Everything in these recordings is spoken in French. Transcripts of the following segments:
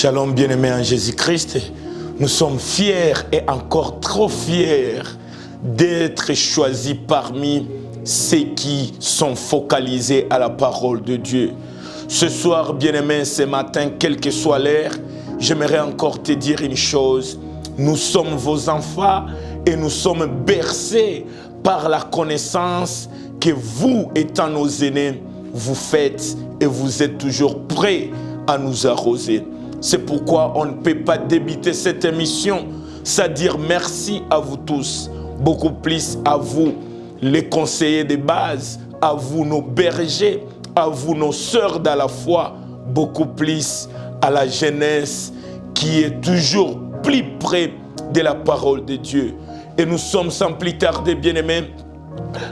Shalom bien-aimés en Jésus-Christ, nous sommes fiers et encore trop fiers d'être choisis parmi ceux qui sont focalisés à la parole de Dieu. Ce soir, bien-aimés, ce matin, quelle que soit l'heure, j'aimerais encore te dire une chose. Nous sommes vos enfants et nous sommes bercés par la connaissance que vous, étant nos aînés, vous faites et vous êtes toujours prêts à nous arroser. C'est pourquoi on ne peut pas débiter cette émission, c'est-à-dire merci à vous tous, beaucoup plus à vous, les conseillers de base, à vous, nos bergers, à vous, nos sœurs dans la foi, beaucoup plus à la jeunesse qui est toujours plus près de la parole de Dieu. Et nous sommes sans plus tarder, bien-aimés,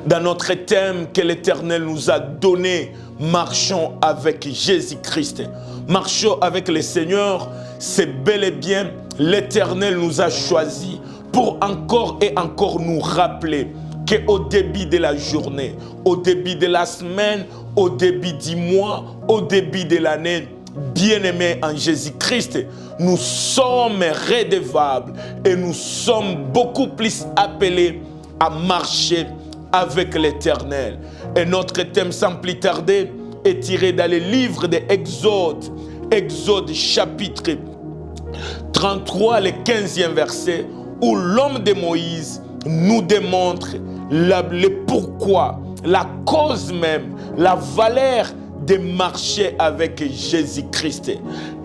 dans notre thème que l'Éternel nous a donné, marchons avec Jésus-Christ. Marchons avec le Seigneur, c'est bel et bien l'Éternel nous a choisis pour encore et encore nous rappeler qu'au début de la journée, au début de la semaine, au début du mois, au début de l'année, bien-aimés en Jésus-Christ, nous sommes redevables et nous sommes beaucoup plus appelés à marcher avec l'Éternel. Et notre thème sans plus tarder est tiré dans le livre de Exode, Exode chapitre 33, le 15e verset, où l'homme de Moïse nous démontre le pourquoi, la cause même, la valeur de marcher avec Jésus-Christ.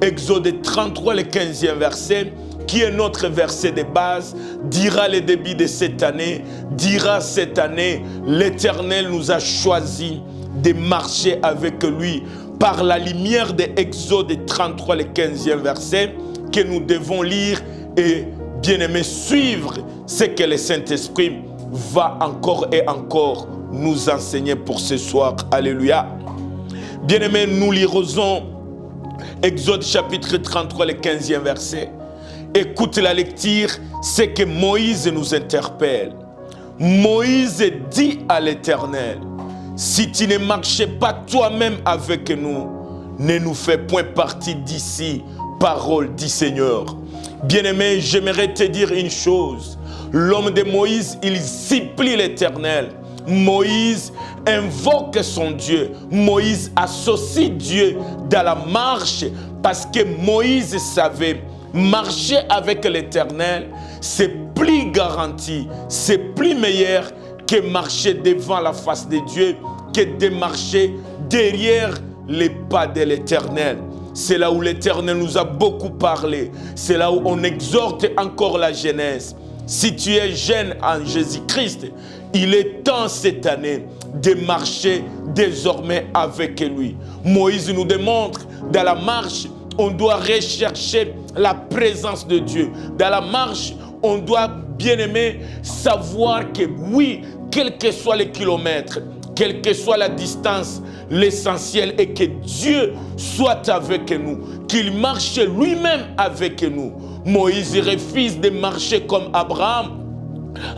Exode 33, le 15e verset, qui est notre verset de base, dira le début de cette année, dira cette année, l'Éternel nous a choisis de marcher avec lui par la lumière de Exode 33, le 15e verset, que nous devons lire et bien aimé suivre ce que le Saint-Esprit va encore et encore nous enseigner pour ce soir. Alléluia. Bien aimé, nous lirons Exode chapitre 33, le 15e verset. Écoute la lecture, c'est que Moïse nous interpelle. Moïse dit à l'Éternel, si tu ne marchais pas toi-même avec nous, ne nous fais point partie d'ici, parole du Seigneur. Bien-aimé, j'aimerais te dire une chose. L'homme de Moïse, il supplie l'Éternel. Moïse invoque son Dieu. Moïse associe Dieu dans la marche parce que Moïse savait marcher avec l'Éternel, c'est plus garanti, c'est plus meilleur que marcher devant la face de Dieu, que de marcher derrière les pas de l'Éternel. C'est là où l'Éternel nous a beaucoup parlé. C'est là où on exhorte encore la jeunesse. Si tu es jeune en Jésus-Christ, il est temps cette année de marcher désormais avec lui. Moïse nous démontre dans la marche, on doit rechercher la présence de Dieu. Dans la marche, on doit bien aimer savoir que oui, quel que soit les kilomètres, quelle que soit la distance, l'essentiel est que Dieu soit avec nous, qu'il marche lui-même avec nous. Moïse refuse de marcher comme Abraham.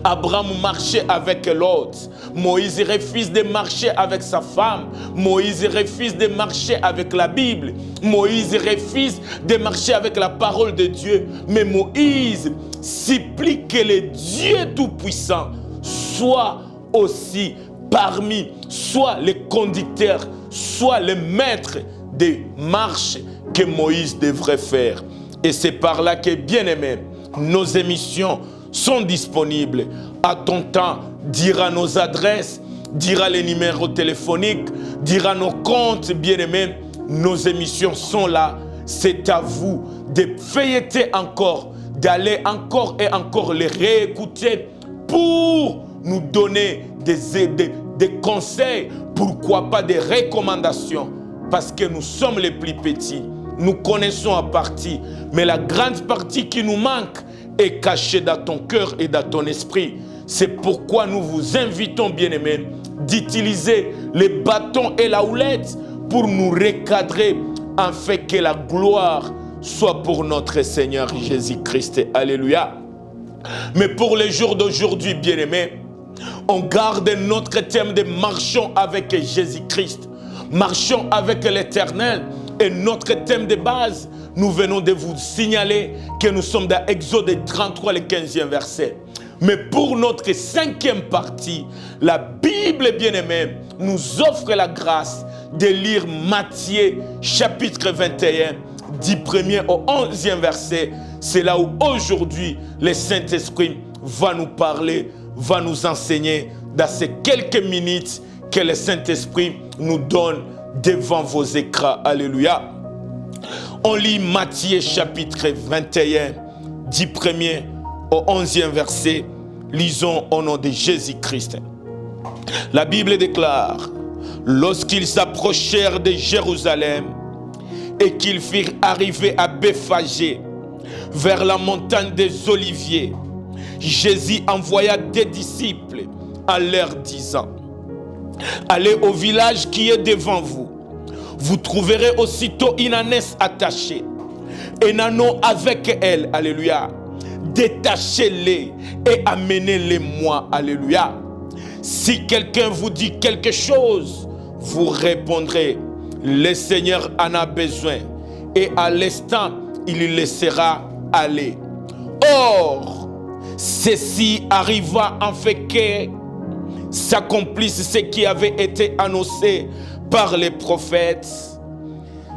Abraham marchait avec Lot. Moïse refuse de marcher avec sa femme. Moïse refuse de marcher avec la Bible. Moïse refuse de marcher avec la parole de Dieu. Mais Moïse supplie que le Dieu Tout-Puissant soit aussi parmi, soit le conducteur, soit le maître des marches que Moïse devrait faire. Et c'est par là que, bien aimé, nos émissions sont disponibles. À ton temps, dira nos adresses, dira les numéros téléphoniques, dira nos comptes, bien-aimés. Nos émissions sont là. C'est à vous de feuilleter encore, d'aller encore et encore les réécouter pour nous donner des conseils, pourquoi pas des recommandations, parce que nous sommes les plus petits. Nous connaissons en partie, mais la grande partie qui nous manque est cachée dans ton cœur et dans ton esprit. C'est pourquoi nous vous invitons, bien-aimés, d'utiliser les bâtons et la houlette pour nous recadrer, afin que la gloire soit pour notre Seigneur Jésus-Christ. Alléluia. Mais pour les jours d'aujourd'hui, bien-aimés, on garde notre thème de marchons avec Jésus-Christ. Marchons avec l'Éternel. Et notre thème de base nous venons de vous signaler que nous sommes dans Exode 33, le 15e verset. Mais pour notre 5e partie, la Bible bien-aimée nous offre la grâce de lire Matthieu chapitre 21, du 1er au 11e verset. C'est là où aujourd'hui le Saint-Esprit va nous parler, va nous enseigner dans ces quelques minutes que le Saint-Esprit nous donne devant vos écrans. Alléluia. On lit Matthieu chapitre 21, du 1er au 11e verset. Lisons au nom de Jésus-Christ. La Bible déclare: lorsqu'ils s'approchèrent de Jérusalem et qu'ils firent arriver à Bethphagée, vers la montagne des Oliviers, Jésus envoya des disciples en leur disant: allez au village qui est devant vous. Vous trouverez aussitôt une ânesse attachée, un âneau avec elle. Alléluia. Détachez-les et amenez-les-moi. Alléluia. Si quelqu'un vous dit quelque chose, vous répondrez: le Seigneur en a besoin, et à l'instant, il le laissera aller. Or, ceci arriva en fait que s'accomplisse ce qui avait été annoncé par les prophètes.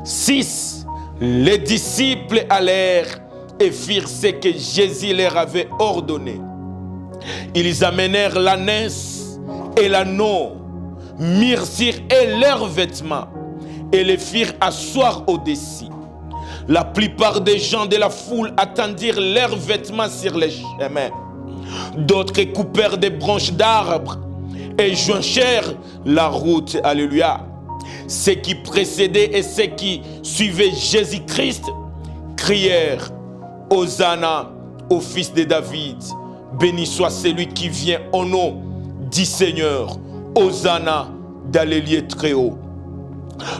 6. Les disciples allèrent et firent ce que Jésus leur avait ordonné. Ils amenèrent l'ânesse et l'anneau, mirent sur eux leurs vêtements et les firent asseoir au-dessus. La plupart des gens de la foule attendirent leurs vêtements sur les chemins. D'autres coupèrent des branches d'arbres et jonchèrent la route. Alléluia. Ceux qui précédaient et ceux qui suivaient Jésus-Christ crièrent: Hosanna au fils de David. Béni soit celui qui vient au nom du Seigneur. Hosanna dans les lieux très hauts.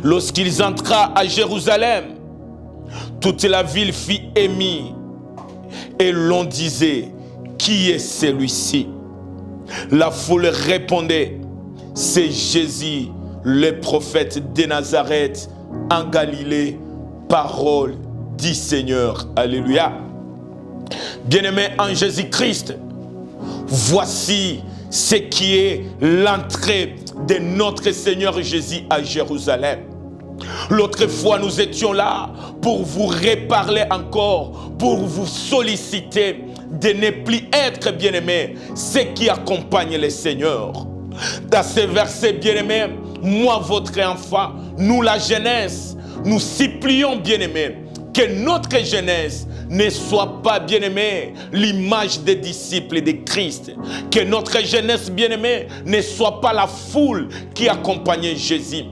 Lorsqu'ils entrèrent à Jérusalem, toute la ville fut émue et l'on disait: qui est celui-ci? La foule répondait: c'est Jésus, le prophète de Nazareth en Galilée, parole du Seigneur. Alléluia. Bien-aimés en Jésus-Christ, voici ce qui est l'entrée de notre Seigneur Jésus à Jérusalem. L'autre fois, nous étions là pour vous reparler encore, pour vous solliciter de ne plus être, bien-aimés, ceux qui accompagnent le Seigneur. Dans ce verset, bien-aimés, moi, votre enfant, nous, la jeunesse, nous supplions, bien-aimés, que notre jeunesse ne soit pas, bien-aimé, l'image des disciples de Christ. Que notre jeunesse, bien-aimée, ne soit pas la foule qui accompagnait Jésus.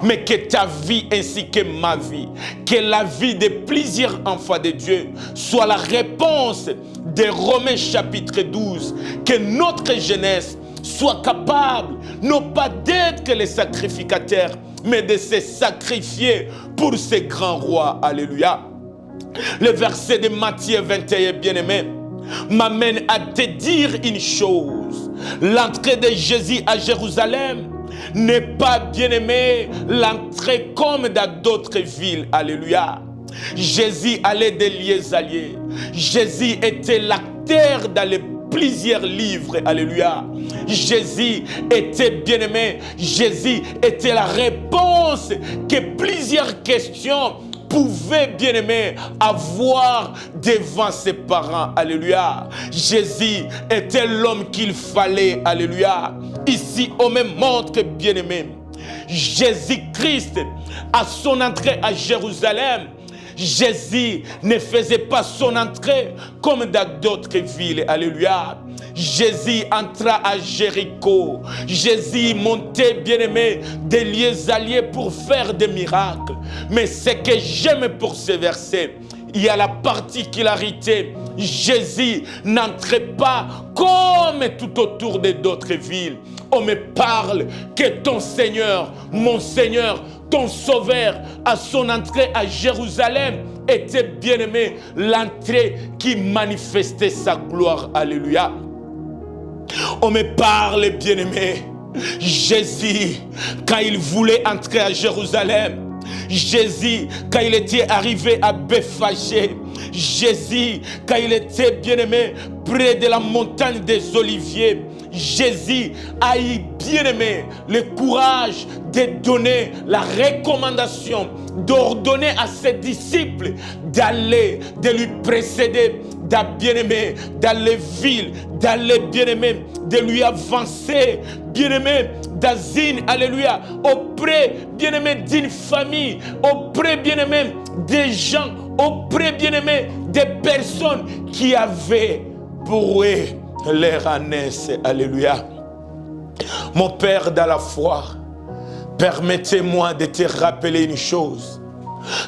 Mais que ta vie ainsi que ma vie, que la vie de plusieurs enfants de Dieu soit la réponse de Romains chapitre 12. Que notre jeunesse soit capable, non pas d'être les sacrificateurs, mais de se sacrifier pour ce grand roi. Alléluia. Le verset de Matthieu 21, bien-aimé, m'amène à te dire une chose. L'entrée de Jésus à Jérusalem n'est pas, bien-aimé, l'entrée comme dans d'autres villes. Alléluia. Jésus allait de lieux à lieux. Jésus était l'acteur dans les plusieurs livres. Alléluia. Jésus était bien-aimé. Jésus était la réponse que plusieurs questions pouvaient, bien-aimé, avoir devant ses parents. Alléluia. Jésus était l'homme qu'il fallait. Alléluia. Ici, on me montre, bien-aimé, Jésus-Christ, à son entrée à Jérusalem, Jésus ne faisait pas son entrée comme dans d'autres villes. Alléluia. Jésus entra à Jéricho. Jésus montait, bien-aimé, des lieux à lieux pour faire des miracles. Mais ce que j'aime pour ce verset, il y a la particularité. Jésus n'entrait pas comme tout autour de d'autres villes. On me parle que ton Seigneur, mon Seigneur, ton Sauveur, à son entrée à Jérusalem, était bien-aimé, l'entrée qui manifestait sa gloire. Alléluia. On me parle, bien-aimé, Jésus, quand il voulait entrer à Jérusalem, Jésus, quand il était arrivé à Bethphagée, Jésus, quand il était bien-aimé près de la montagne des Oliviers, Jésus a eu bien-aimé le courage de donner la recommandation, d'ordonner à ses disciples d'aller, de lui précéder, bien-aimé, dans les villes, d'aller, bien-aimé, de lui avancer, bien-aimé, d'asile, alléluia, auprès, bien-aimé, d'une famille, auprès, bien-aimé, des gens, auprès, bien-aimé, des personnes qui avaient pour eux leur ânesse, alléluia. Mon Père dans la foi, permettez-moi de te rappeler une chose.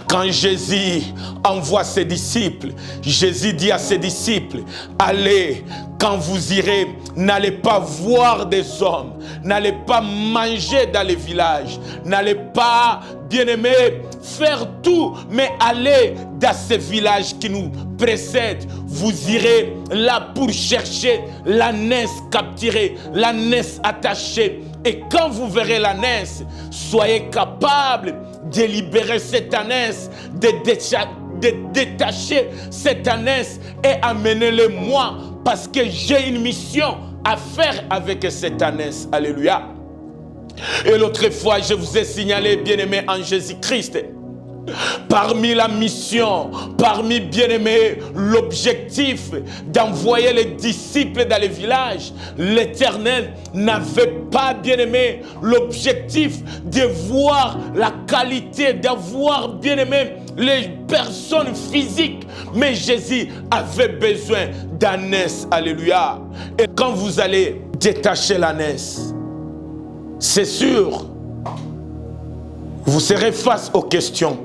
Quand Jésus envoie ses disciples, Jésus dit à ses disciples, allez, quand vous irez, n'allez pas voir des hommes, n'allez pas manger dans les villages, n'allez pas, bien-aimés, faire tout, mais allez dans ces villages qui nous précèdent. Vous irez là pour chercher l'ânesse capturée, l'ânesse attachée. Et quand vous verrez l'ânesse, soyez capables de libérer cette ânesse, de détacher cette ânesse et amenez-le moi, parce que j'ai une mission à faire avec cette ânesse. Alléluia. Et l'autre fois, je vous ai signalé, bien-aimé en Jésus-Christ, parmi la mission, parmi, bien-aimé, l'objectif d'envoyer les disciples dans les villages, l'Éternel n'avait pas, bien-aimé, l'objectif de voir la qualité, d'avoir, bien-aimé, les personnes physiques, mais Jésus avait besoin d'ânesse. Alléluia. Et quand vous allez détacher l'ânesse, c'est sûr, vous serez face aux questions.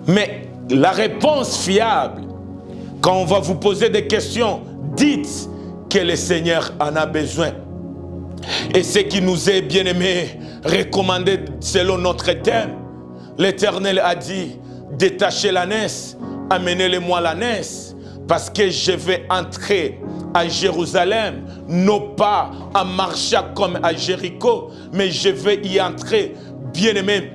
Mais la réponse fiable, quand on va vous poser des questions, dites que le Seigneur en a besoin. Et ce qui nous est, bien-aimé, recommandé selon notre thème, l'Éternel a dit, détachez l'ânesse, amenez-le-moi l'ânesse, parce que je vais entrer à Jérusalem, non pas en marchant comme à Jéricho, mais je vais y entrer, bien-aimé,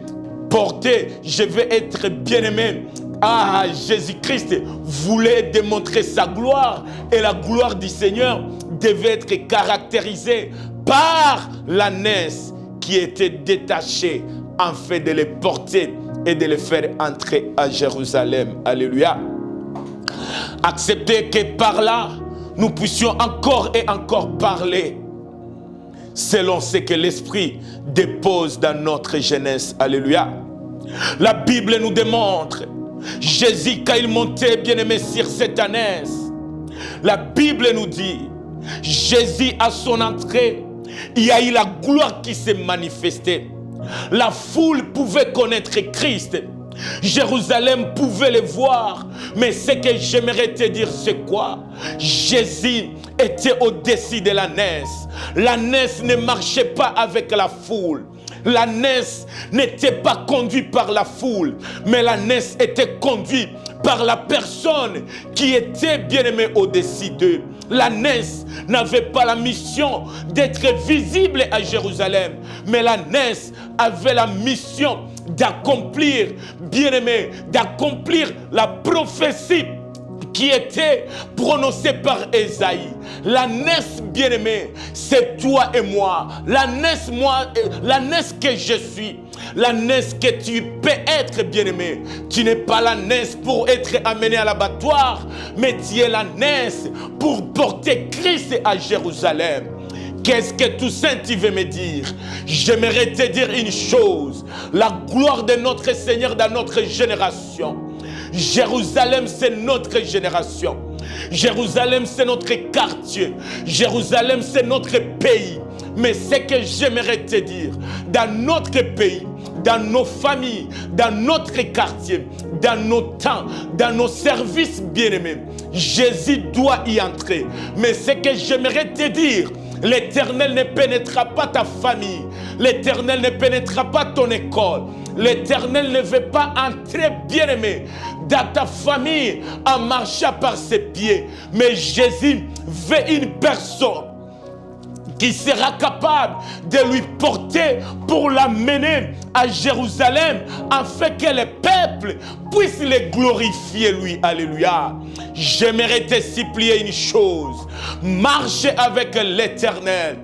porté, je vais être bien-aimé. Ah, Jésus-Christ voulait démontrer sa gloire, et la gloire du Seigneur devait être caractérisée par l'ânesse qui était détachée, en fait de les porter et de les faire entrer à Jérusalem. Alléluia. Acceptez que par là, nous puissions encore et encore parler selon ce que l'Esprit dépose dans notre jeunesse. Alléluia. La Bible nous démontre, Jésus, quand il montait, bien-aimé, sur cette ânesse, la Bible nous dit, Jésus, à son entrée, il y a eu la gloire qui s'est manifestée. La foule pouvait connaître Christ. Jérusalem pouvait le voir, mais ce que j'aimerais te dire, c'est quoi? Jésus était au-dessus de l'ânesse. L'ânesse ne marchait pas avec la foule. L'ânesse n'était pas conduite par la foule, mais l'ânesse était conduite par la personne qui était bien-aimée au-dessus d'eux. L'ânesse n'avait pas la mission d'être visible à Jérusalem, mais l'ânesse avait la mission d'accomplir, bien-aimé, d'accomplir la prophétie qui était prononcée par Ésaïe. L'ânesse, bien-aimé, c'est toi et moi. L'ânesse, moi, l'ânesse que je suis. L'ânesse que tu peux être, bien-aimé. Tu n'es pas l'ânesse pour être amené à l'abattoir, mais tu es l'ânesse pour porter Christ à Jérusalem. Qu'est-ce que tout ça tu veux me dire? J'aimerais te dire une chose. La gloire de notre Seigneur dans notre génération. Jérusalem, c'est notre génération. Jérusalem, c'est notre quartier. Jérusalem, c'est notre pays. Mais ce que j'aimerais te dire, dans notre pays, dans nos familles, dans notre quartier, dans nos temps, dans nos services bien-aimés, Jésus doit y entrer. Mais ce que j'aimerais te dire, l'Éternel ne pénétrera pas ta famille. L'Éternel ne pénétrera pas ton école. L'Éternel ne veut pas entrer, bien-aimé, dans ta famille en marchant par ses pieds. Mais Jésus veut une personne qui sera capable de lui porter pour l'amener à Jérusalem, afin que le peuple puisse le glorifier, lui. Alléluia. J'aimerais te supplier une chose. Marche avec l'Éternel.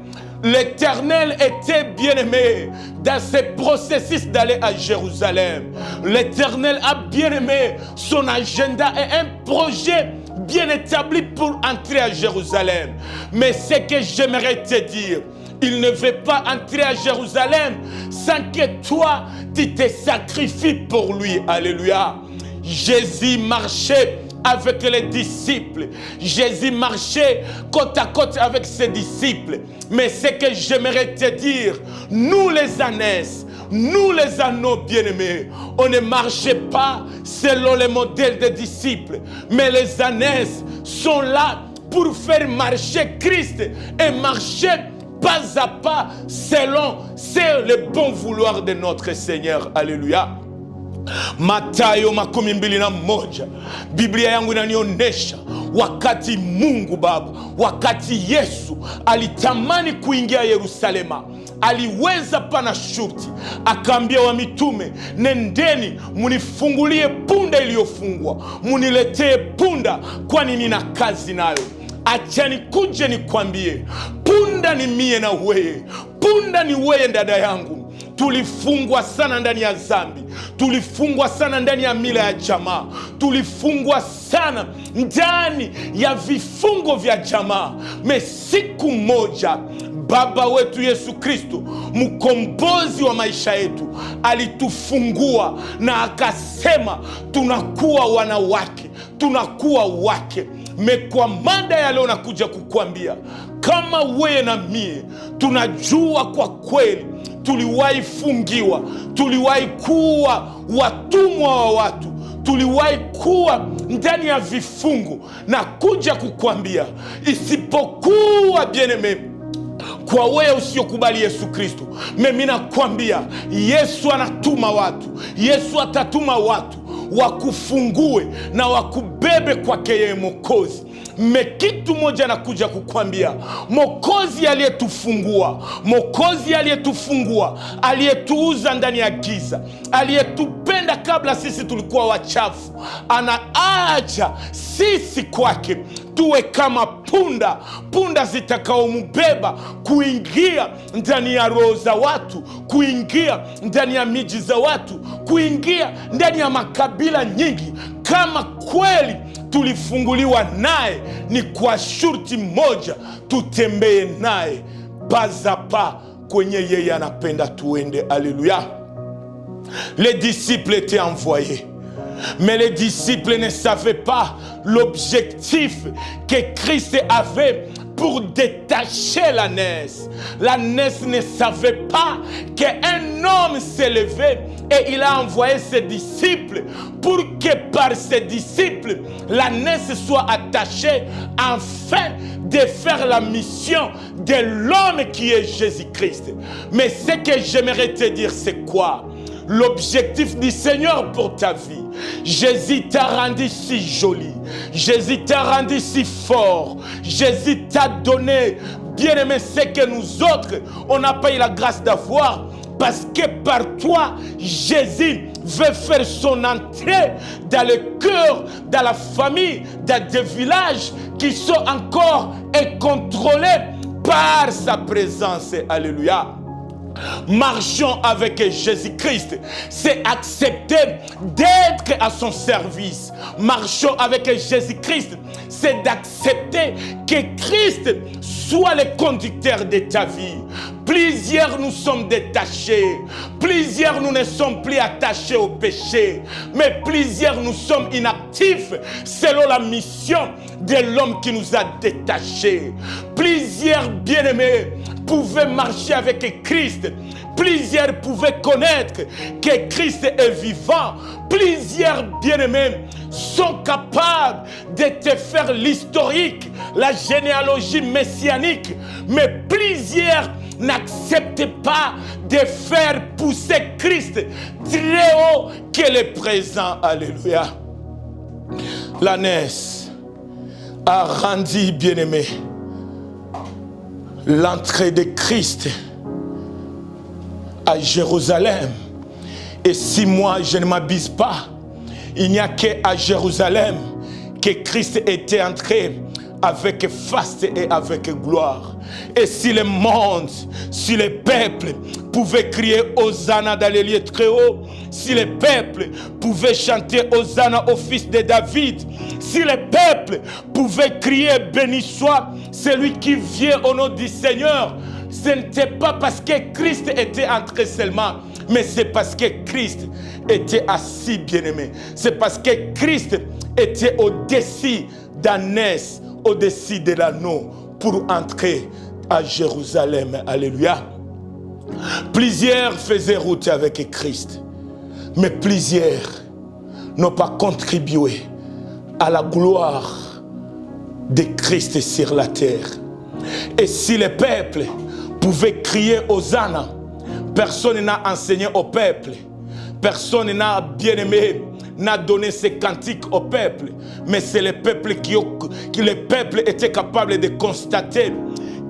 L'Éternel était bien-aimé dans ce processus d'aller à Jérusalem. L'Éternel a bien aimé son agenda et un projet bien établi pour entrer à Jérusalem. Mais ce que j'aimerais te dire, il ne veut pas entrer à Jérusalem sans que toi, tu te sacrifies pour lui. Alléluia. Jésus marchait avec les disciples. Jésus marchait côte à côte avec ses disciples. Mais ce que j'aimerais te dire, nous les ânesses, nous les anneaux bien-aimés, on ne marchait pas selon le modèle des disciples. Mais les ânesses sont là pour faire marcher Christ et marcher pas à pas selon le bon vouloir de notre Seigneur. Alléluia. Mathayo 21, Biblia yangu inanionyesha wakati Mungu Baba, wakati Yesu alitamani kuingia Yerusalema, aliweza pana shurti, akaambia wa mitume, nendeni munifungulie punda iliyofungwa, muniletee punda kwani nina kazi nayo. Achani kuje nikwambie, punda ni mie na wewe, punda ni wewe dada yangu. Tulifungwa sana ndani ya dhambi, tulifungwa sana ndani ya mila ya jamaa, tulifungwa sana ndani ya vifungo vya jamaa. Siku moja Baba wetu Yesu Kristo, mkombozi wa maisha yetu, alitufungua na akasema tunakuwa wanawake, tunakuwa wake. Kwa mada ya leo nakuja kukuambia, kama wewe na mie tunajua kwa kweli tuliwahi fungiwa, tuliwahi kuwa watumwa wa watu, tuliwahi kuwa ndani ya vifungu, na kuja kukuambia, isipokuwa bien-aimé kwa wewe usiyokubali Yesu Kristo, mimi nakwambia Yesu anatuma watu, Yesu atatuma watu wakufungue na wakubebe kwake yeye Mwokozi. Kitu moja nakuja kukwambia, Mwokozi aliyetufungua, Mwokozi aliyetufungua, aliyetuuza ndani ya giza, aliyetupenda kabla sisi tulikuwa wachafu, anaacha sisi kwake tuwe kama punda, punda zitakaomubeba kuingia ndani ya roho za watu, kuingia ndani ya miji za watu, kuingia ndani ya makabila nyingi. Kama kweli tulifunguliwa naye, ni kwa shurti moja, tutembee naye bazapa kwenye yeye anapenda tuende. Alléluia. Les disciples étaient envoyés, mais les disciples ne savaient pas l'objectif que Christ avait pour détacher l'ânesse. L'ânesse ne savait pas qu'un homme s'est levé et il a envoyé ses disciples pour que par ses disciples, l'ânesse soit attachée afin de faire la mission de l'homme qui est Jésus-Christ. Mais ce que j'aimerais te dire, c'est quoi? L'objectif du Seigneur pour ta vie. Jésus t'a rendu si joli, Jésus t'a rendu si fort, Jésus t'a donné, bien-aimé, ce que nous autres, on n'a pas eu la grâce d'avoir, parce que par toi, Jésus veut faire son entrée dans le cœur, dans la famille, dans des villages qui sont encore contrôlés par sa présence. Alléluia. Marchons avec Jésus-Christ, c'est accepter d'être à son service. Marchons avec Jésus-Christ, c'est d'accepter que Christ soit le conducteur de ta vie. Plusieurs nous sommes détachés, plusieurs nous ne sommes plus attachés au péché, mais plusieurs nous sommes inactifs selon la mission de l'homme qui nous a détachés. Plusieurs bien-aimés pouvaient marcher avec Christ, plusieurs pouvaient connaître que Christ est vivant, plusieurs bien-aimés sont capables de te faire l'historique, la généalogie messianique, mais plusieurs n'acceptez pas de faire pousser Christ très haut que le présent. Alléluia. L'ânesse a rendu bien-aimé l'entrée de Christ à Jérusalem. Et si moi je ne m'abuse pas, il n'y a qu'à Jérusalem que Christ était entré avec faste et avec gloire. Et si le monde, si les peuples pouvaient crier Hosanna dans les lieux très hauts, si les peuples pouvaient chanter Hosanna au fils de David, si les peuples pouvaient crier béni soit celui qui vient au nom du Seigneur, ce n'était pas parce que Christ était entré seulement, mais c'est parce que Christ était assis bien-aimé. C'est parce que Christ était au-dessus d'Anès, au-dessus de l'anneau, pour entrer à Jérusalem. Alléluia. Plusieurs faisaient route avec Christ, mais plusieurs n'ont pas contribué à la gloire de Christ sur la terre. Et si le peuple pouvait crier Hosanna, personne n'a enseigné au peuple, personne n'a bien aimé, n'a donné ses cantiques au peuple, mais c'est le peuple qui le peuple était capable de constater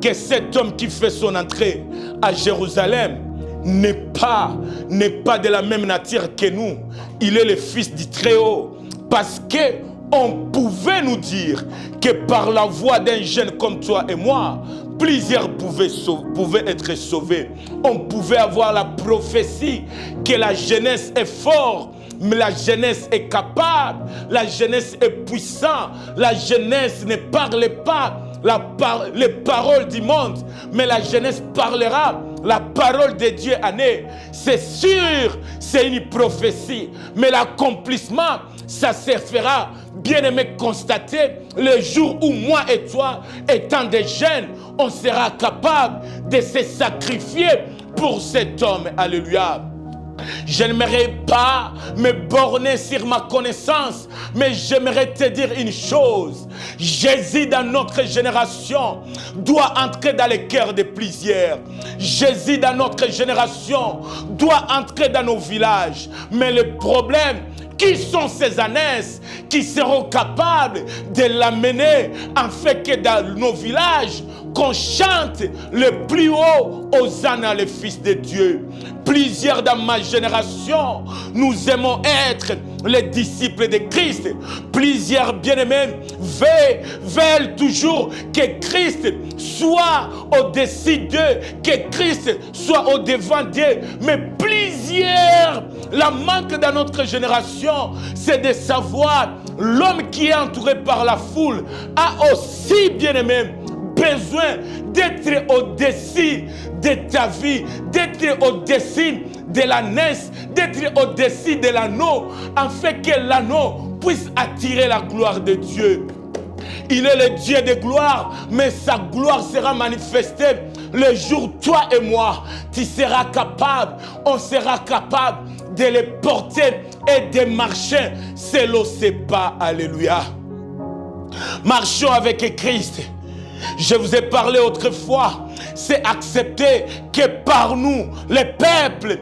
que cet homme qui fait son entrée à Jérusalem n'est pas de la même nature que nous. Il est le fils du Très-Haut, parce que on pouvait nous dire que par la voix d'un jeune comme toi et moi, plusieurs pouvaient être sauvés. On pouvait avoir la prophétie que la jeunesse est forte, mais la jeunesse est capable, la jeunesse est puissante, la jeunesse ne parle pas les paroles du monde, mais la jeunesse parlera la parole de Dieu en eux. C'est sûr, c'est une prophétie, mais l'accomplissement, ça se fera, bien aimé, constater le jour où moi et toi, étant des jeunes, on sera capable de se sacrifier pour cet homme. Alléluia. Je n'aimerais pas me borner sur ma connaissance, mais j'aimerais te dire une chose. Jésus dans notre génération doit entrer dans les cœurs de plusieurs. Jésus dans notre génération doit entrer dans nos villages. Mais le problème, qui sont ces ânesses qui seront capables de l'amener afin que dans nos villages, qu'on chante le plus haut Hosanna, le Fils de Dieu. Plusieurs dans ma génération, nous aimons être les disciples de Christ. Plusieurs bien-aimés veulent toujours que Christ soit au-dessus d'eux, que Christ soit au-devant d'eux. Mais plusieurs, la manque dans notre génération, c'est de savoir l'homme qui est entouré par la foule a aussi, bien-aimé, besoin d'être au-dessus de ta vie, d'être au-dessus de l'ânesse, d'être au-dessus de l'anneau, afin que l'anneau puisse attirer la gloire de Dieu. Il est le Dieu de gloire, mais sa gloire sera manifestée le jour où toi et moi, tu seras capable, on sera capable de les porter et de marcher selon ses pas. Alléluia. Marchons avec Christ. Je vous ai parlé autrefois, c'est accepter que par nous, les peuples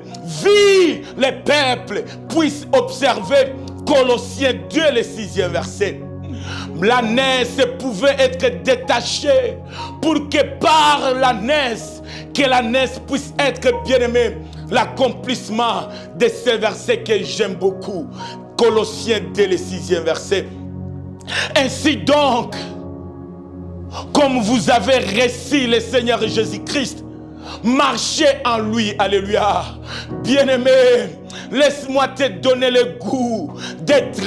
puissent observer Colossiens 2, le 6e verset. L'ânesse pouvait être détachée pour que par l'ânesse, que l'ânesse puisse être bien-aimée. L'accomplissement de ce verset que j'aime beaucoup, Colossiens 2, le 6e verset. Ainsi donc, comme vous avez reçu le Seigneur Jésus-Christ, marchez en lui. Alléluia. Bien-aimé, laisse-moi te donner le goût d'être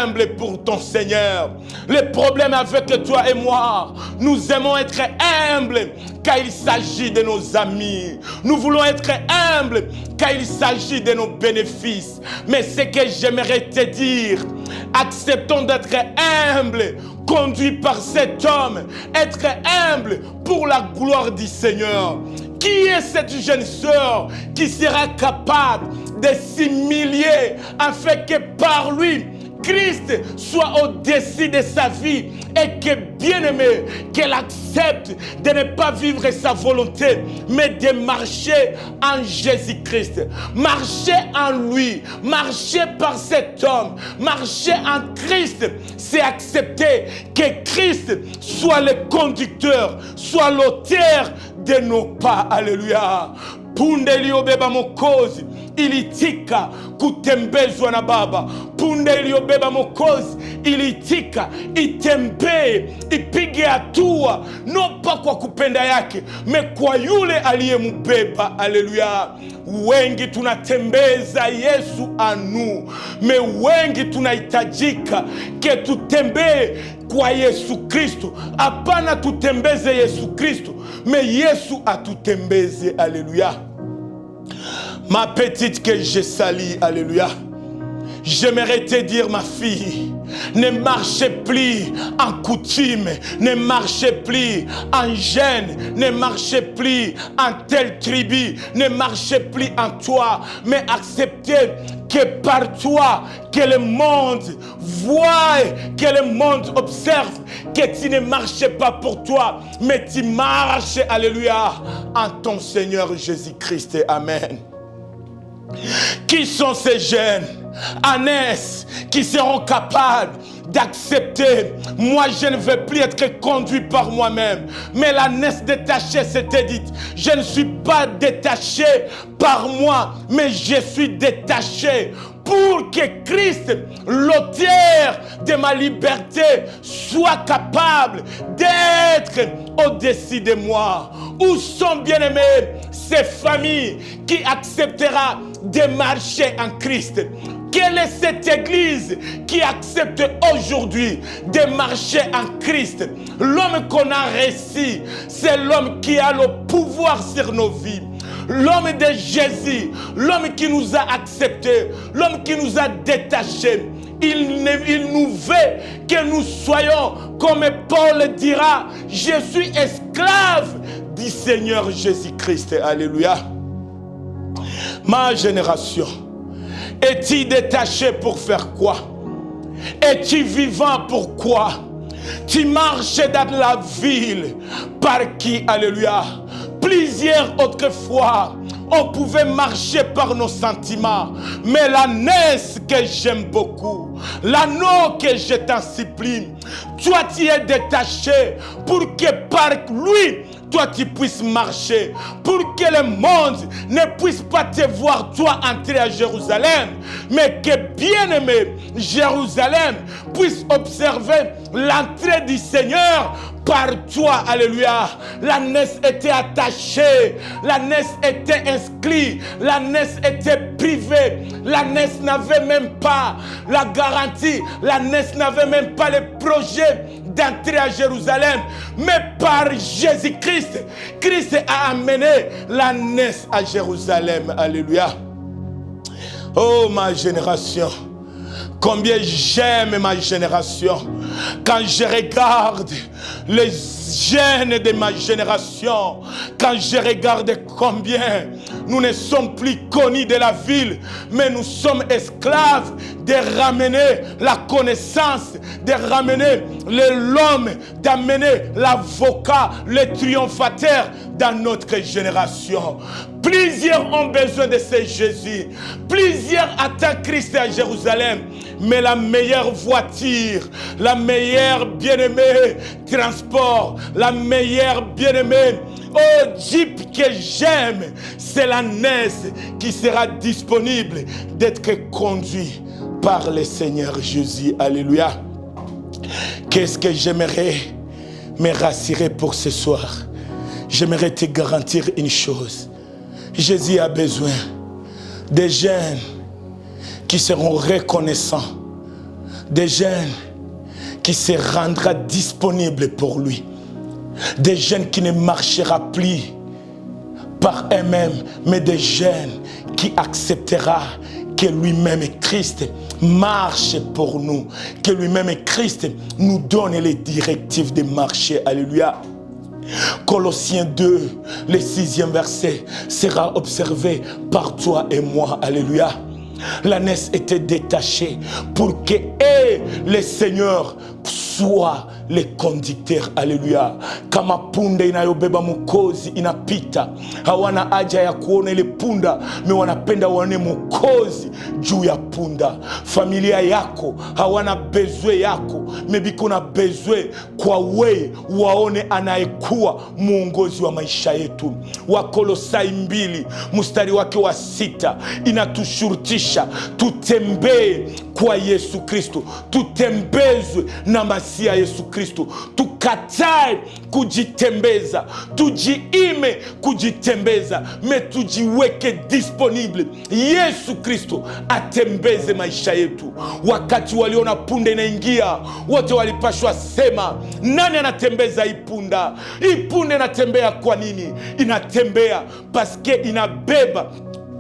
humble pour ton Seigneur. Le problème avec toi et moi, nous aimons être humbles quand il s'agit de nos amis. Nous voulons être humbles quand il s'agit de nos bénéfices. Mais ce que j'aimerais te dire, acceptons d'être humbles, conduits par cet homme, être humble pour la gloire du Seigneur. Qui est cette jeune sœur qui sera capable de s'humilier afin que par lui, Christ soit au-dessus de sa vie et que, bien-aimé, qu'elle accepte de ne pas vivre sa volonté, mais de marcher en Jésus-Christ. Marcher en lui, marcher par cet homme, marcher en Christ, c'est accepter que Christ soit le conducteur, soit l'auteur de nos pas. Alléluia. Punde iliyobeba Mwokozi ilitika kutembezwa na Baba. Punde iliyobeba Mwokozi ilitika itembee, ipige hatua, no pa kwa kupenda yake, me kwa yule aliyembeba. Haleluya. Wengi tunatembeza Yesu anu, me wengi tunahitajika ke tutembee kwa Yesu Kristo. Hapana tutembeze Yesu Kristo, me Yesu atutembeze. Alléluia. Ma petite que je salue, alléluia. J'aimerais te dire, ma fille, ne marchez plus en coutume, ne marchez plus en gêne, ne marchez plus en telle tribu, ne marchez plus en toi, mais acceptez que par toi, que le monde voie, que le monde observe, que tu ne marches pas pour toi, mais tu marches, alléluia, en ton Seigneur Jésus-Christ. Amen. Qui sont ces jeunes, Anès, qui seront capables d'accepter? Moi, je ne veux plus être conduit par moi-même. Mais l'ânesse détachée s'était dit, je ne suis pas détaché par moi, mais je suis détaché pour que Christ, l'auteur de ma liberté, soit capable d'être au-dessus de moi. Où sont, bien-aimés, ces familles qui acceptera de marcher en Christ? Quelle est cette église qui accepte aujourd'hui de marcher en Christ? L'homme qu'on a reçu, c'est l'homme qui a le pouvoir sur nos vies. L'homme de Jésus, l'homme qui nous a acceptés, l'homme qui nous a détachés. Il nous veut que nous soyons, comme Paul dira, je suis esclave du Seigneur Jésus-Christ. Alléluia. Ma génération, es-tu détaché pour faire quoi? Es-tu vivant pour quoi? Tu marches dans la ville par qui? Alléluia. Plusieurs autres fois, on pouvait marcher par nos sentiments. Mais l'ânesse que j'aime beaucoup, l'anneau que je t'en supplie, toi tu es détaché pour que par lui, toi tu puisses marcher, pour que le monde ne puisse pas te voir toi entrer à Jérusalem, mais que bien-aimé Jérusalem puisse observer l'entrée du Seigneur par toi. Alléluia. L'ânesse était attachée, l'ânesse était inscrite, l'ânesse était privée, l'ânesse n'avait même pas la garantie, l'ânesse n'avait même pas le projet d'entrer à Jérusalem, mais par Jésus-Christ, Christ a amené l'ânesse à Jérusalem. Alléluia. Oh ma génération, combien j'aime ma génération. Quand je regarde les jeunes de ma génération, quand je regarde combien nous ne sommes plus connus de la ville, mais nous sommes esclaves de ramener la connaissance, de ramener l'homme, d'amener l'avocat, le triomphateur dans notre génération. Plusieurs ont besoin de ce Jésus. Plusieurs attendent Christ à Jérusalem. Mais la meilleure voiture, la meilleure bien-aimée transport, la meilleure bien-aimée Jeep que j'aime, c'est l'ânesse qui sera disponible d'être conduit par le Seigneur Jésus. Alléluia. Qu'est-ce que j'aimerais me rassurer pour ce soir? J'aimerais te garantir une chose. Jésus a besoin des jeunes qui seront reconnaissants, des jeunes qui se rendront disponibles pour lui, des jeunes qui ne marcheront plus par eux-mêmes, mais des jeunes qui accepteront que lui-même Christ marche pour nous, que lui-même Christ nous donne les directives de marcher. Alléluia. Colossiens 2, le 6e verset sera observé par toi et moi. Alléluia. L'ânesse était détachée pour que le Seigneur soit les conducteurs. Alléluia. Kama punda inayobeba mwokozi inapita, hawana haja ya kuona ile punda, me wanapenda waone mwokozi juu ya punda. Familia yako hawana bezwe yako, mebiko na bezwe kwa we waone anayekuwa muongozi wa maisha yetu. Wakolosai 2 mstari wake wa 6 inatushurutisha tutembee kwa Yesu Kristo, tutembezwe na Masia Yesu Kristo, tukatae kujitembeza, tujiime kujitembeza, me tujiweke disponible. Yesu Kristo atembeze maisha yetu. Wakati waliona punda inaingia, wote walipashwa sema, nani anatembeza hii punda? Hii punda inatembea kwa nini? Inatembea paske inabeba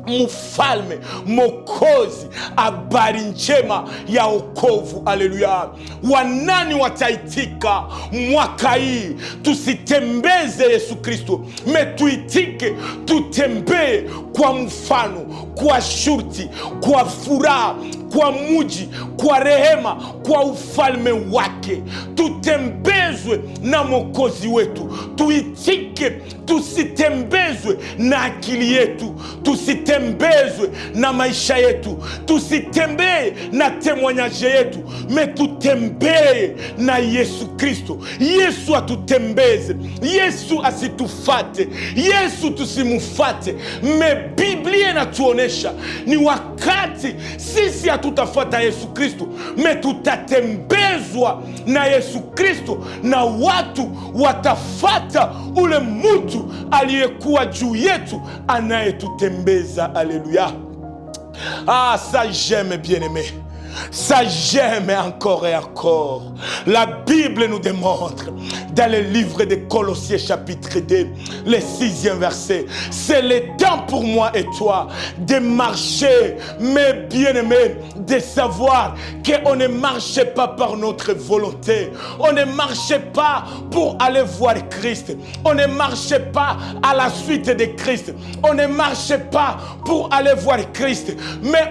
mfalme, mokozi, habari njema ya okovu. Aleluya. Wanani wataitika mwaka hii tusitembeze Yesu Kristo, metuitike tutembee kwa mfano, kwa shurti, kwa furaha, kwa muji, kwa rehema, kwa ufalme wake. Tutembezwe na mokozi wetu, tuitike, tusitembezwe na akili yetu, tusitembezwe na maisha yetu, tusitembee na temwanyaje yetu, metutembee na Yesu Kristo. Yesu atutembeze, Yesu asitufate, Yesu tusimufate. Me Biblia inatuonesha ni wakati sisi hatutafuata Yesu Kristo, me tutatembezwa na Yesu Kristo, na watu watafata ule mtu aliyekuwa juu yetu anayetutembeza. Alléluia. Ah, ça j'aime, bien-aimé. Ça j'aime encore et encore. La Bible nous démontre dans le livre de Colossiens chapitre 2, le 6e verset. C'est le temps pour moi et toi de marcher, mes bien-aimés, de savoir qu'on ne marche pas par notre volonté. On ne marche pas pour aller voir Christ. On ne marche pas à la suite de Christ. On ne marche pas pour aller voir Christ. Mais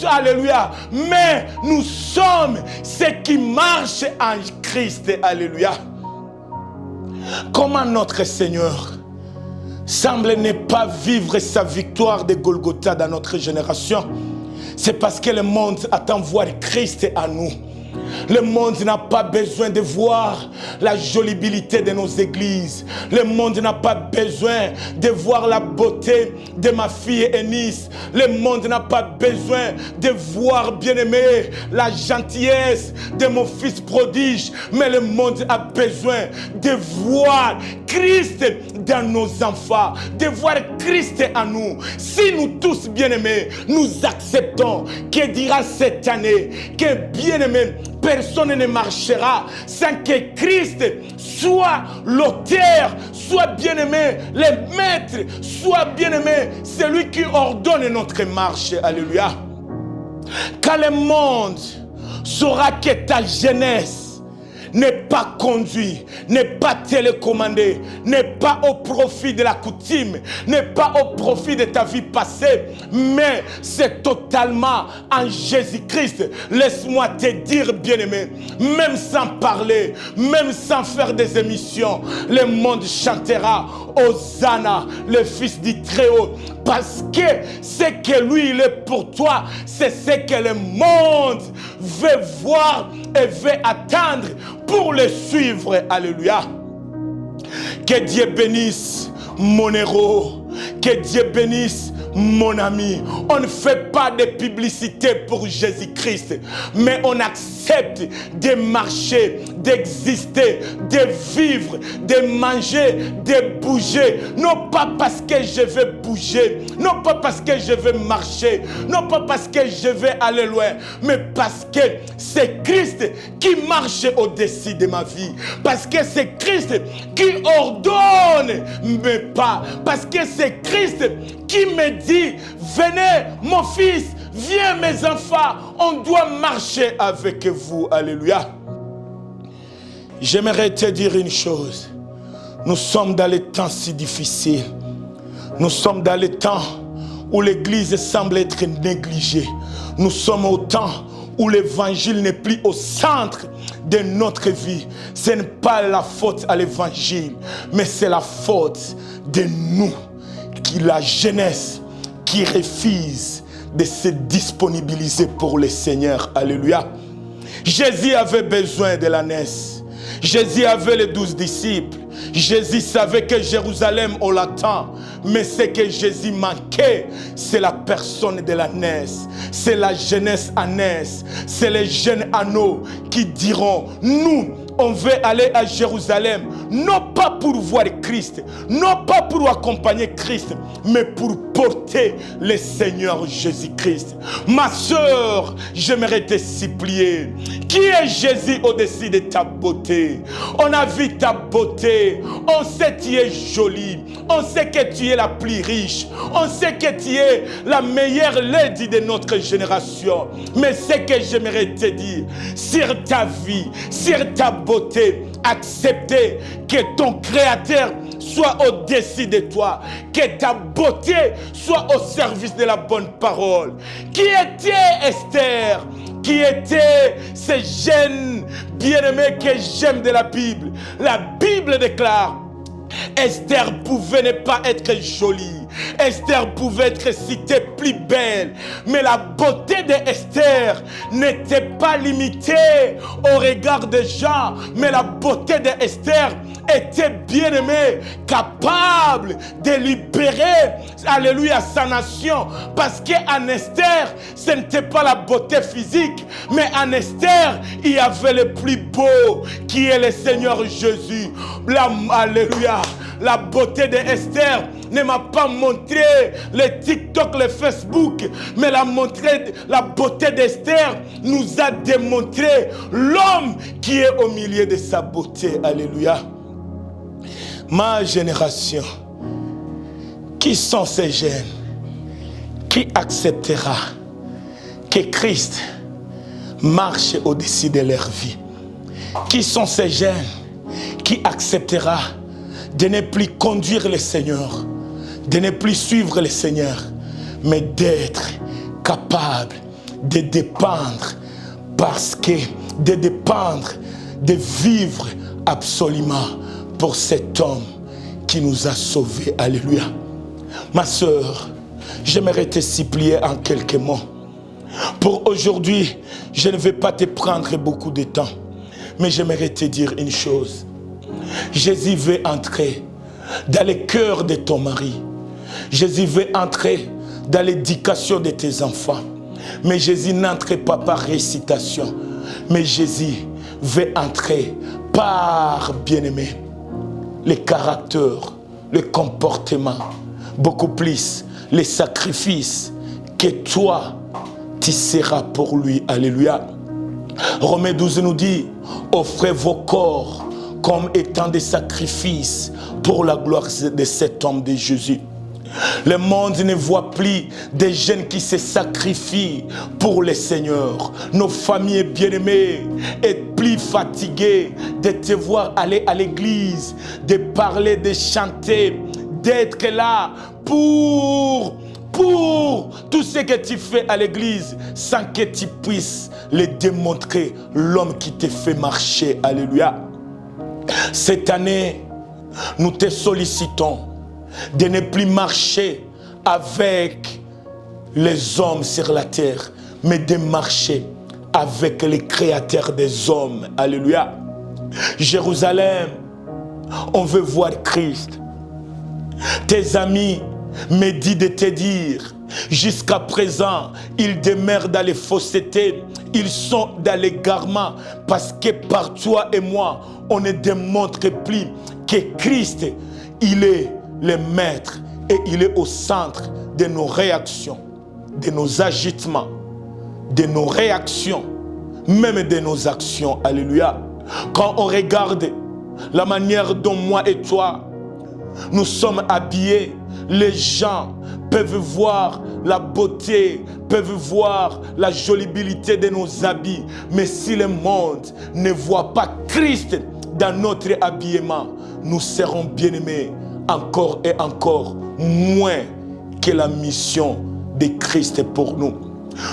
alléluia, mais nous sommes ceux qui marchent en Christ. Alléluia. Comment notre Seigneur semble ne pas vivre sa victoire de Golgotha dans notre génération? C'est parce que le monde attend voir Christ à nous. Le monde n'a pas besoin de voir la jolibilité de nos églises. Le monde n'a pas besoin de voir la beauté de ma fille Eunice. Le monde n'a pas besoin de voir, bien-aimé, la gentillesse de mon fils prodige. Mais le monde a besoin de voir Christ dans nos enfants, de voir Christ en nous. Si nous tous, bien-aimés, nous acceptons, que dira cette année, que bien-aimé, personne ne marchera sans que Christ soit l'auteur, soit bien-aimé, le maître, soit bien-aimé, celui qui ordonne notre marche. Alléluia. Quand le monde saura que ta jeunesse n'est pas conduit, n'est pas télécommandé, n'est pas au profit de la coutume, n'est pas au profit de ta vie passée, mais c'est totalement en Jésus-Christ. Laisse-moi te dire, bien-aimé, même sans parler, même sans faire des émissions, le monde chantera Hosanna, le Fils du Très-Haut, parce que ce que lui il est pour toi, c'est ce que le monde veut voir et veut attendre pour le suivre. Alléluia. Que Dieu bénisse mon héros, que Dieu bénisse mon ami. On ne fait pas de publicité pour Jésus-Christ, mais on accepte de marcher, d'exister, de vivre, de manger, de bouger. Non pas parce que je vais bouger, non pas parce que je vais marcher, non pas parce que je vais aller loin, mais parce que c'est Christ qui marche au-dessus de ma vie. Parce que c'est Christ qui ordonne mes pas. Parce que c'est Christ qui me dit, venez mon fils, viens mes enfants, on doit marcher avec vous. Alléluia. J'aimerais te dire une chose. Nous sommes dans les temps si difficiles. Nous sommes dans les temps où l'Église semble être négligée. Nous sommes au temps où l'Évangile n'est plus au centre de notre vie. Ce n'est pas la faute à l'Évangile, mais c'est la faute de nous, la jeunesse qui refuse de se disponibiliser pour le Seigneur. Alléluia. Jésus avait besoin de l'ânesse. Jésus avait les 12 disciples. Jésus savait que Jérusalem, on l'attend. Mais ce que Jésus manquait, c'est la personne de l'ânesse. C'est la jeunesse ânesse. C'est les jeunes anneaux qui diront, nous, on veut aller à Jérusalem, non pas pour voir Christ, non pas pour accompagner Christ, mais pour porter le Seigneur Jésus-Christ. Ma sœur, j'aimerais te supplier. Qui est Jésus au-dessus de ta beauté? On a vu ta beauté. On sait que tu es jolie. On sait que tu es la plus riche. On sait que tu es la meilleure lady de notre génération. Mais ce que j'aimerais te dire, sur ta vie, sur ta beauté, accepter que ton Créateur soit au-dessus de toi, que ta beauté soit au service de la bonne parole. Qui était Esther? Qui était ce jeune bien-aimé que j'aime de la Bible? La Bible déclare, Esther pouvait ne pas être jolie. Esther pouvait être citée plus belle. Mais la beauté d'Esther n'était pas limitée au regard des gens. Mais la beauté d'Esther était bien aimée, capable de libérer, alléluia, sa nation. Parce qu'en Esther, ce n'était pas la beauté physique, mais en Esther, il y avait le plus beau, qui est le Seigneur Jésus. Alléluia. La beauté d'Esther ne m'a pas montré les TikTok, les Facebook, mais la beauté d'Esther nous a démontré l'homme qui est au milieu de sa beauté. Alléluia. Ma génération, qui sont ces jeunes qui acceptera que Christ marche au-dessus de leur vie? Qui sont ces jeunes qui acceptera de ne plus conduire le Seigneur, de ne plus suivre le Seigneur, mais d'être capable de dépendre, de vivre absolument pour cet homme qui nous a sauvés. Alléluia. Ma sœur, j'aimerais te supplier en quelques mots. Pour aujourd'hui, je ne vais pas te prendre beaucoup de temps, mais j'aimerais te dire une chose. Jésus veut entrer dans le cœur de ton mari. Jésus veut entrer dans l'éducation de tes enfants. Mais Jésus n'entre pas par récitation. Mais Jésus veut entrer par, bien-aimé, le caractère, le comportement, beaucoup plus les sacrifices que toi, tu seras pour lui. Alléluia. Romains 12 nous dit, offrez vos corps comme étant des sacrifices pour la gloire de cet homme de Jésus. Le monde ne voit plus des jeunes qui se sacrifient pour le Seigneur. Nos familles bien-aimées sont plus fatiguées de te voir aller à l'église, de parler, de chanter, d'être là pour tout ce que tu fais à l'église sans que tu puisses le démontrer l'homme qui te fait marcher. Alléluia. Cette année, nous te sollicitons de ne plus marcher avec les hommes sur la terre, mais de marcher avec le Créateur des hommes. Alléluia. Jérusalem, on veut voir Christ. Tes amis me disent de te dire, jusqu'à présent, ils demeurent dans les faussetés, ils sont dans l'égarement, parce que par toi et moi, on ne démontre plus que Christ, il est le maître et il est au centre de nos réactions, de nos agitements, de nos réactions, même de nos actions. Alléluia. Quand on regarde la manière dont moi et toi, nous sommes habillés, les gens peuvent voir la beauté, peuvent voir la jolibilité de nos habits. Mais si le monde ne voit pas Christ dans notre habillement, nous serons bien-aimés encore et encore moins que la mission de Christ est pour nous.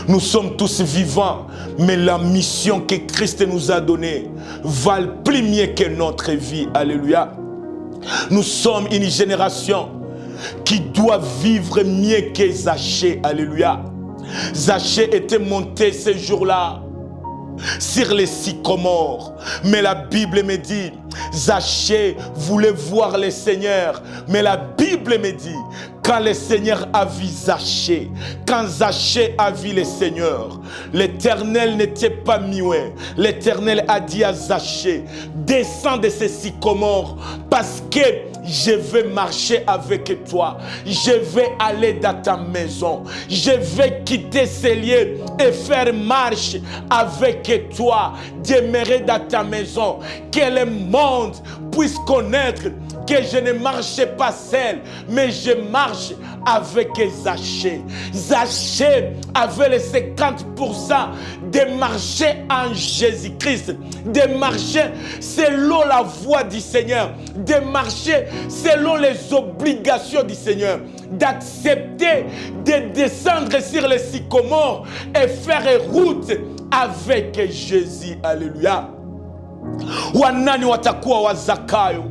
Nous sommes tous vivants, mais la mission que Christ nous a donnée vale plus mieux que notre vie. Alléluia. Nous sommes une génération qui doit vivre mieux que Zachée. Alléluia. Zachée était monté ce jour-là sur les sycomores. Mais la Bible me dit, Zachée voulait voir le Seigneur. Mais la Bible me dit, quand le Seigneur a vu Zachée, quand Zachée a vu le Seigneur, l'Éternel n'était pas muet. L'Éternel a dit à Zachée, descends de ces sycomores parce que je vais marcher avec toi. Je vais aller dans ta maison. Je vais quitter ces lieux et faire marche avec toi. Demeurer dans ta maison. Que le monde puisse connaître que je ne marche pas seul, mais je marche avec Zachée. Zachée avait les 50% de marcher en Jésus-Christ, de marcher selon la voie du Seigneur, de marcher selon les obligations du Seigneur, d'accepter de descendre sur les sycomores et faire route avec Jésus. Alléluia. Wanani watakuwa wa Zakayo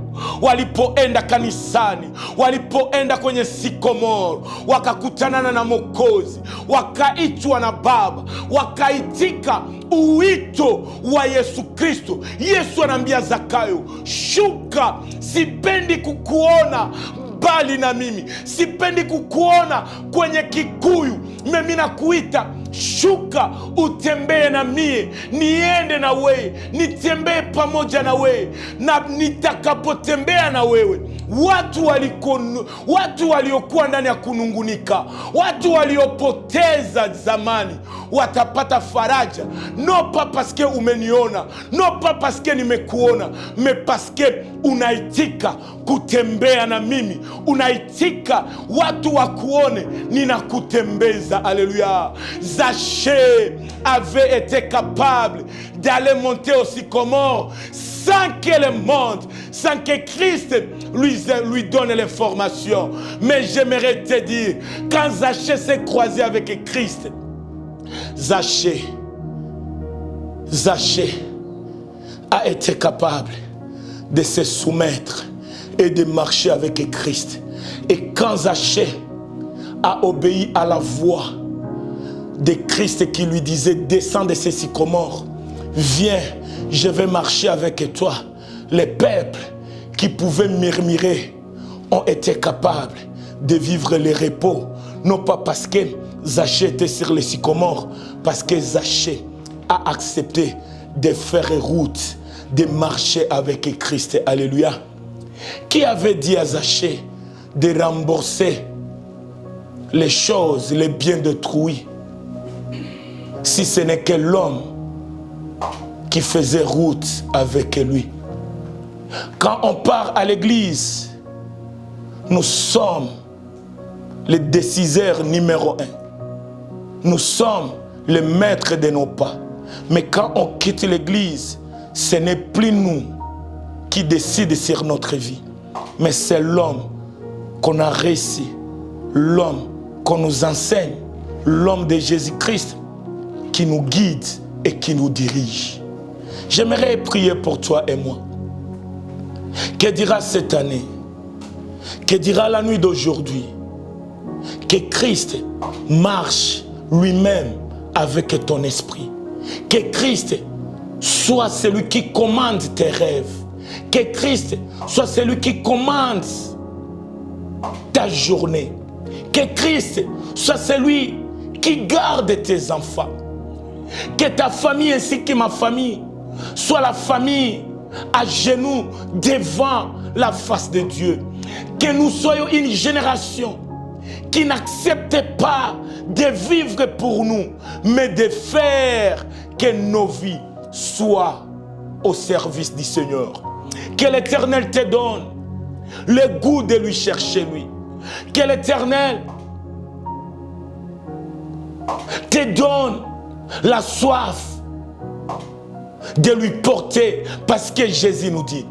walipoenda kanisani, walipoenda kwenye sycomore, wakakutana na Mwokozi, wakaitwa na Baba, wakaitika uito wa Yesu Kristo. Yesu anaambia Zakayo, shuka, sipendi kukuona bali na mimi, sipendi kukuona kwenye kikuyu, mimi nakuita shuka utembee na mie, niende na wewe, nitembee pamoja na wewe, na nitakapotembea na wewe watu waliokuwa ndani ya kunungunika, watu waliopoteza zamani watapata faraja. Non pas parce que umeniona, non pas parce que nimekuona, mais parce que unaitika kutembea na mimi, unaitika watu wakuone ninakutembeza. Alléluia. Zachée avait été capable d'aller monter au sycomore sans que le monde, sans que Christ lui donne l'information. Mais j'aimerais te dire, quand Zachée s'est croisé avec Christ, Zachée a été capable de se soumettre et de marcher avec Christ. Et quand Zachée a obéi à la voix de Christ qui lui disait, descends de ces sycomores, viens, je vais marcher avec toi, les peuples qui pouvaient murmurer ont été capables de vivre le repos, non pas parce que Zachée était sur les sycomores, parce que Zachée a accepté de faire route, de marcher avec Christ. Alléluia. Qui avait dit à Zachée de rembourser les choses, les biens d'autrui, si ce n'est que l'homme qui faisait route avec lui? Quand on part à l'église, nous sommes les déciseurs numéro 1. Nous sommes les maîtres de nos pas. Mais quand on quitte l'église, ce n'est plus nous qui décident sur notre vie, mais c'est l'homme qu'on a reçu, l'homme qu'on nous enseigne, l'homme de Jésus-Christ qui nous guide et qui nous dirige. J'aimerais prier pour toi et moi. Que dira cette année? Que dira la nuit d'aujourd'hui? Que Christ marche lui-même avec ton esprit. Que Christ soit celui qui commande tes rêves. Que Christ soit celui qui commande ta journée. Que Christ soit celui qui garde tes enfants. Que ta famille ainsi que ma famille soit la famille à genoux devant la face de Dieu. Que nous soyons une génération qui n'accepte pas de vivre pour nous, mais de faire que nos vies soient au service du Seigneur. Que l'Éternel te donne le goût de lui chercher lui. Que l'Éternel te donne la soif de lui porter, parce que Jésus nous dit,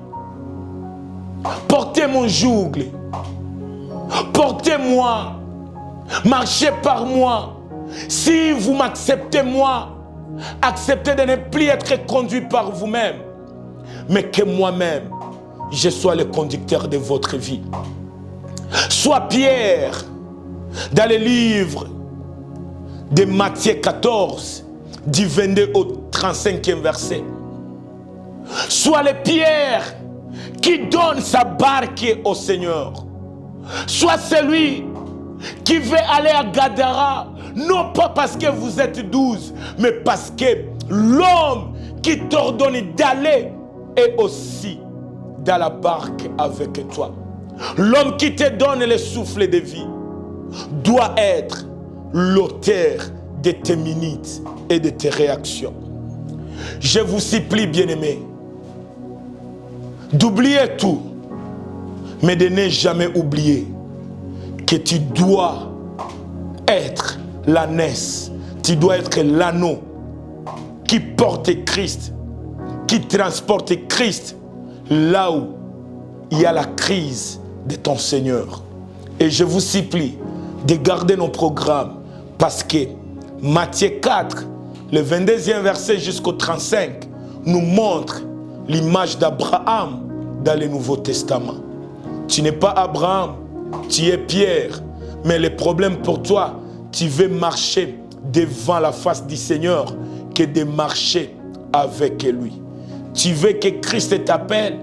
portez mon joug, portez-moi Marchez par moi. Si vous m'acceptez moi, acceptez de ne plus être conduit par vous-même, mais que moi-même, je sois le conducteur de votre vie. Soit Pierre, dans le livre de Matthieu 14, du 22 au 35e verset. Soit le Pierre qui donne sa barque au Seigneur. Soit celui qui veut aller à Gadara, non pas parce que vous êtes 12, mais parce que l'homme qui t'ordonne d'aller est aussi dans la barque avec toi. L'homme qui te donne le souffle de vie doit être l'auteur de tes minutes et de tes réactions. Je vous supplie, bien-aimés, d'oublier tout, mais de ne jamais oublier que tu dois être l'ânesse, tu dois être l'anneau qui porte Christ, qui transporte Christ là où il y a la crise de ton Seigneur. Et je vous supplie de garder nos programmes parce que Matthieu 4, le 22e verset jusqu'au 35, nous montre l'image d'Abraham dans le Nouveau Testament. Tu n'es pas Abraham, tu es Pierre. Mais le problème pour toi, tu veux marcher devant la face du Seigneur que de marcher avec lui. Tu veux que Christ t'appelle.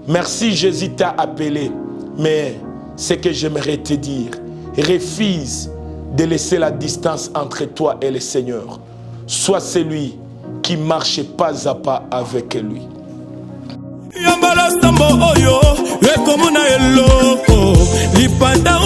Merci, Jésus t'a appelé. Mais ce que j'aimerais te dire, refuse de laisser la distance entre toi et le Seigneur. Sois celui qui marche pas à pas avec lui. Yambala sambo oyo, ekomuna eloko, lipanda